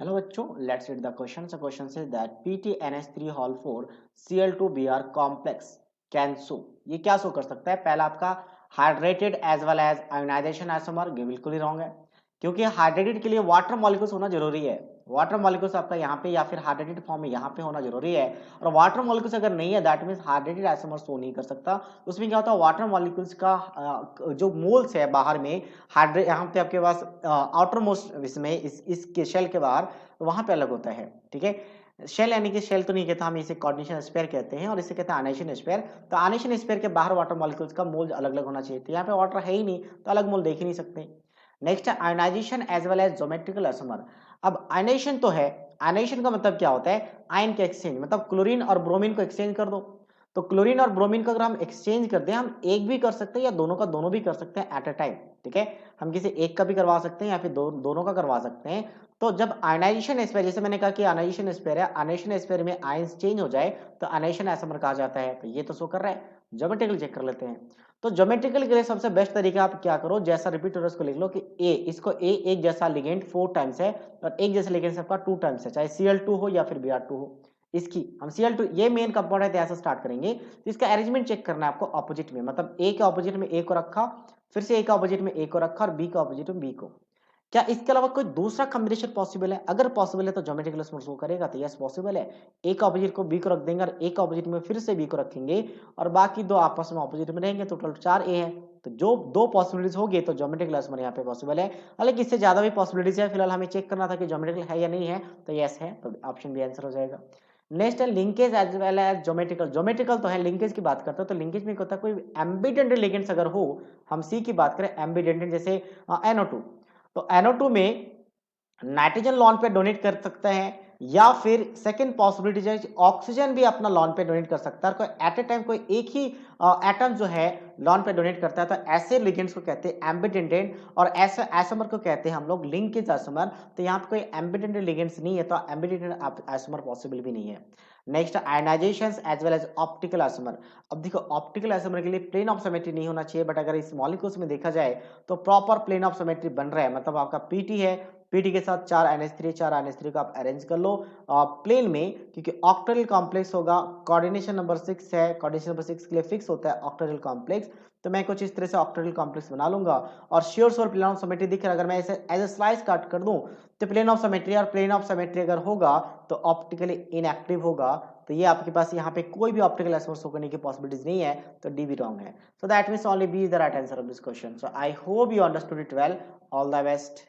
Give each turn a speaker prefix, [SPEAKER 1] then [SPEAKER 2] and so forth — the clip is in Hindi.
[SPEAKER 1] हेलो बच्चों, let's read the question. The question say that PtNH3 Cl2Br complex can show. ये क्या शो कर सकता है? पहला आपका hydrated as well as ionization isomer, ये बिल्कुल ही रॉन्ग है, क्योंकि हाइड्रेटेड के लिए वाटर मॉलिक्यूल्स होना जरूरी है। वाटर मॉलिक्यूल्स आपका यहाँ पे या फिर हाइड्रेटेड फॉर्म में यहाँ पे होना जरूरी है, और वाटर मॉलिक्यूल्स अगर नहीं है that means hydrated isomer show नहीं कर सकता। उसमें क्या होता है, वाटर मॉलिक्यूल्स का जो मोल्स है बाहर में, हाइड्रेट यहाँ पे आपके पास आउटर मोस्ट इसमें इसके शेल के बाहर, वहां पे अलग होता है। ठीक है, शेल यानी कि शेल तो नहीं कहता, हम इसे कोऑर्डिनेशन स्फीयर कहते हैं और इसे कहते हैं आयनेशन स्फीयर। तो आयनेशन स्फीयर के बाहर वाटर मॉलिक्यूल्स का मोल अलग अलग होना चाहिए, तो यहाँ पे वाटर है ही नहीं तो अलग मोल देख ही नहीं सकते। नेक्स्ट है ionization as well as geometrical isomer. अब आयनेशन तो है, आयनेशन का मतलब क्या होता है, आयन के एक्सचेंज, मतलब क्लोरीन और ब्रोमीन को एक्सचेंज कर दो। तो क्लोरीन और ब्रोमीन को अगर हम एक्सचेंज करते हैं, हम एक भी कर सकते हैं या दोनों का दोनों भी कर सकते हैं एट अ टाइम। ठीक है, हम किसी एक का भी करवा सकते हैं या फिर दोनों का करवा सकते हैं। तो जब आयनाइजेशन स्पेयर, जैसे मैंने कहा कि आयनाइजेशन स्पेयर है, आयनाइजेशन स्पेयर में आयंस चेंज हो जाए तो आयनाइजेशन आइसोमर कहा जाता है। तो ये तो शो कर रहा है, ज्योमेट्रिकल चेक कर लेते हैं। तो ज्योमेट्रिकल के लिए सबसे बेस्ट तरीका आप क्या करो, जैसा रिपीट हो उसको लिख लो कि ए, इसको ए एक जैसा लिगेंड 4 टाइम्स है और एक जैसा लिगेंड सबका 2 टाइम्स है, चाहे Cl2 हो या फिर Br2 हो। इसकी हम Cl2 ये मेन कंपाउंड है तो ऐसा स्टार्ट करेंगे। तो इसका अरेंजमेंट चेक करना है आपको ऑपोजिट में, मतलब ए के ऑपोजिट में ए को रखा, फिर से ए के ऑपोजिट में ए को रखा और बी के ऑपोजिट में बी को। क्या इसके अलावा कोई दूसरा कॉम्बिनेशन पॉसिबल है? अगर पॉसिबल है तो ज्योमेट्रिकल आइसोमर शो करेगा, तो यस पॉसिबल है। ए का ऑपोजिट को बी को रख देंगे और ए का ऑपोजिट में फिर से बी को रखेंगे और बाकी दो आपस में ऑपोजिट में रहेंगे, तो टोटल 4 ए है। तो जो दो पॉसिबिलिटीज होगी तो ज्योमेट्रिकल आइसोमर यहाँ पे पॉसिबल है। हालांकि इससे ज्यादा भी पॉसिबिलिटीज है, फिलहाल हमें चेक करना था कि ज्योमेट्रिकल है या नहीं है, तो यस है, तो ऑप्शन बी आंसर हो जाएगा। नेक्स्ट है linkage as well as geometrical. Geometrical तो है, लिंकेज की बात करते हैं तो लिंकेज में क्या होता है, कोई एम्बिडेंट लिगेंड्स अगर हो, हम सी की बात करें एम्बिडेंट, जैसे NO2, तो NO2 में नाइट्रोजन लॉन पे डोनेट कर सकते हैं, या फिर सेकंड पॉसिबिलिटी जो है ऑक्सीजन भी अपना लॉन पे डोनेट कर सकता है। कोई एट ए टाइम कोई एक ही एटम जो है लॉन पे डोनेट करता है, तो ऐसे लिगेंड्स को कहते हैं एम्बिडेंट, और ऐसे आइसोमर को कहते हैं हम लोग लिंकेज आइसोमर। तो यहाँ पे कोई एम्बिडेंट लिगेंड्स नहीं है, तो एम्बिडेंट आइसोमर पॉसिबल भी नहीं है। Next ionization as well as optical isomer. अब देखो ऑप्टिकल आइसोमर के लिए प्लेन ऑफ सिमेट्री नहीं होना चाहिए, बट अगर इस मॉलिक्यूल्स में देखा जाए तो प्रॉपर प्लेन ऑफ सिमेट्री बन रहा है। मतलब आपका पीटी है, पीटी के साथ 4 NH3 को आप अरेंज कर लो प्लेन में, क्योंकि ऑक्टेल कॉम्प्लेक्स होगा। कोऑर्डिनेशन नंबर 6 है, कोऑर्डिनेशन नंबर 6 के लिए फिक्स होता है ऑक्टेल कॉम्प्लेक्स। तो मैं कुछ इस तरह से ऑक्टेल कॉम्प्लेक्स बना लूंगा और श्योर प्लेन ऑफ सिमेट्री दिख रहा है। अगर मैं इसे एज ए स्लाइस काट कर दूं तो प्लेन ऑफ सिमेट्री, और प्लेन ऑफ सिमेट्री अगर होगा तो ऑप्टिकली इनएक्टिव होगा। तो ये आपके पास यहाँ पे कोई भी ऑप्टिकल आइसोमर शो करने की पॉसिबिलिटीज नहीं है, तो डी भी रॉन्ग है। So that means only B is the right answer of this question. So I hope you understood it well. All the best.